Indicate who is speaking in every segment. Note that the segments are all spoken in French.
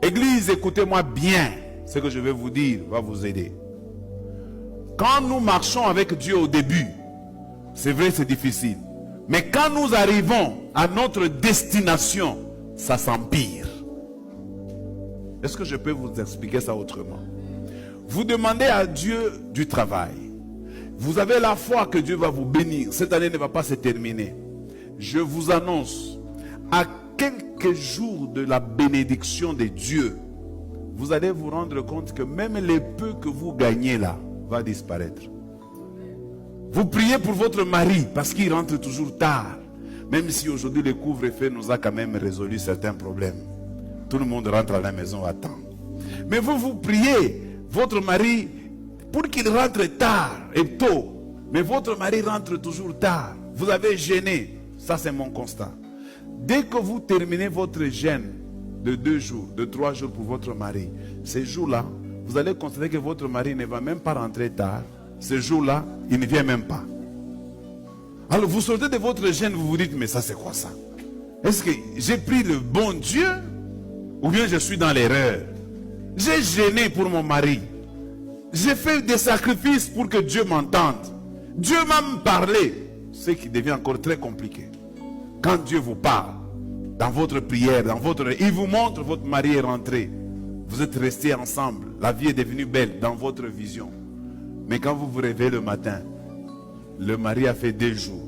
Speaker 1: Église, écoutez-moi bien. Ce que je vais vous dire va vous aider. Quand nous marchons avec Dieu au début, c'est vrai, c'est difficile. Mais quand nous arrivons à notre destination, ça s'empire. Est-ce que je peux vous expliquer ça autrement? Vous demandez à Dieu du travail. Vous avez la foi que Dieu va vous bénir. Cette année ne va pas se terminer. Je vous annonce, à quelques jours de la bénédiction de Dieu, vous allez vous rendre compte que même les peu que vous gagnez là va disparaître. Vous priez pour votre mari parce qu'il rentre toujours tard. Même si aujourd'hui le couvre-feu nous a quand même résolu certains problèmes. Tout le monde rentre à la maison à temps. Mais vous priez votre mari pour qu'il rentre tard et tôt. Mais votre mari rentre toujours tard. Vous avez gêné. Ça, c'est mon constat. Dès que vous terminez votre jeûne de 2 jours, de 3 jours pour votre mari, ces jours-là, vous allez constater que votre mari ne va même pas rentrer tard. Ce jour-là, il ne vient même pas. Alors vous sortez de votre jeûne, vous vous dites, mais ça c'est quoi ça? Est-ce que j'ai pris le bon Dieu? Ou bien je suis dans l'erreur? J'ai gêné pour mon mari. J'ai fait des sacrifices pour que Dieu m'entende. Dieu m'a parlé. Ce qui devient encore très compliqué. Quand Dieu vous parle, dans votre prière, il vous montre votre mari est rentré. Vous êtes restés ensemble. La vie est devenue belle dans votre vision. Mais quand vous vous réveillez le matin, le mari a fait 2 jours.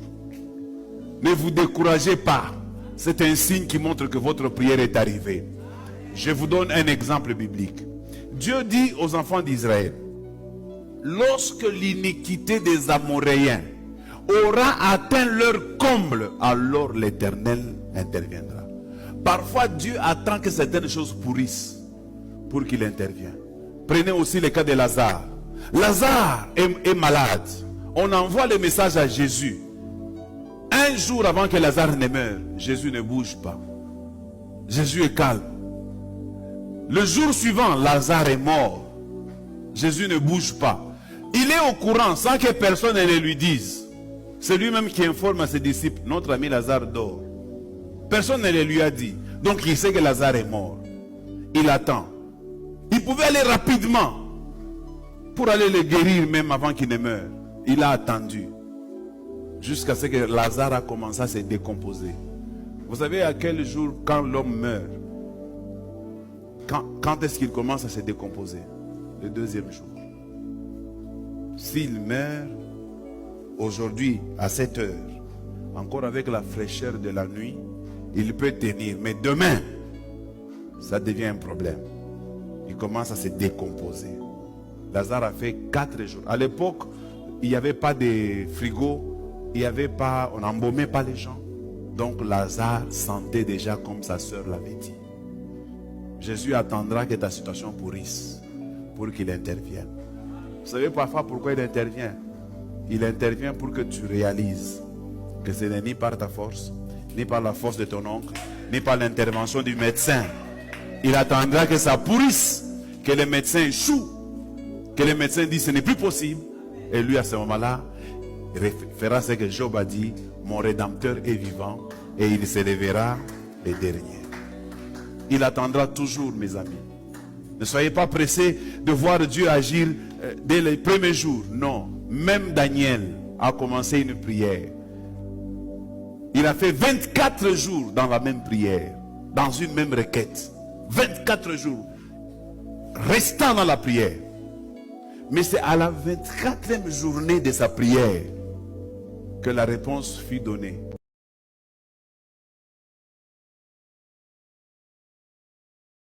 Speaker 1: Ne vous découragez pas. C'est un signe qui montre que votre prière est arrivée. Je vous donne un exemple biblique. Dieu dit aux enfants d'Israël, lorsque l'iniquité des Amoréens aura atteint leur comble, alors l'Éternel interviendra. Parfois Dieu attend que certaines choses pourrissent pour qu'il intervienne. Prenez aussi le cas de Lazare. Lazare est malade. On envoie le message à Jésus. Un jour avant que Lazare ne meure, Jésus ne bouge pas. Jésus est calme. Le jour suivant, Lazare est mort. Jésus ne bouge pas. Il est au courant sans que personne ne lui dise. C'est lui-même qui informe à ses disciples, notre ami Lazare dort. Personne ne lui a dit. Donc il sait que Lazare est mort. Il attend. Il pouvait aller rapidement pour aller le guérir même avant qu'il ne meure. Il a attendu jusqu'à ce que Lazare a commencé à se décomposer. Vous savez à quel jour, quand l'homme meurt, quand est-ce qu'il commence à se décomposer? Le 2e jour. S'il meurt aujourd'hui à 7 heures, encore avec la fraîcheur de la nuit, il peut tenir. Mais demain, ça devient un problème. Il commence à se décomposer. Lazare a fait 4 jours. À l'époque, il n'y avait pas de frigo, il n'y avait pas, on n'embaumait pas les gens. Donc Lazare sentait déjà comme sa sœur l'avait dit. Jésus attendra que ta situation pourrisse pour qu'il intervienne. Vous savez parfois pourquoi il intervient? Il intervient pour que tu réalises que ce n'est ni par ta force, ni par la force de ton oncle, ni par l'intervention du médecin. Il attendra que ça pourrisse, que le médecin échoue, que le médecin dise ce n'est plus possible. Et lui à ce moment-là, fera ce que Job a dit, mon Rédempteur est vivant et il se lèvera le dernier. Il attendra toujours, mes amis. Ne soyez pas pressés de voir Dieu agir dès les premiers jours. Non, même Daniel a commencé une prière. Il a fait 24 jours dans la même prière, dans une même requête. 24 jours, restant dans la prière. Mais c'est à la 24e journée de sa prière que la réponse fut donnée.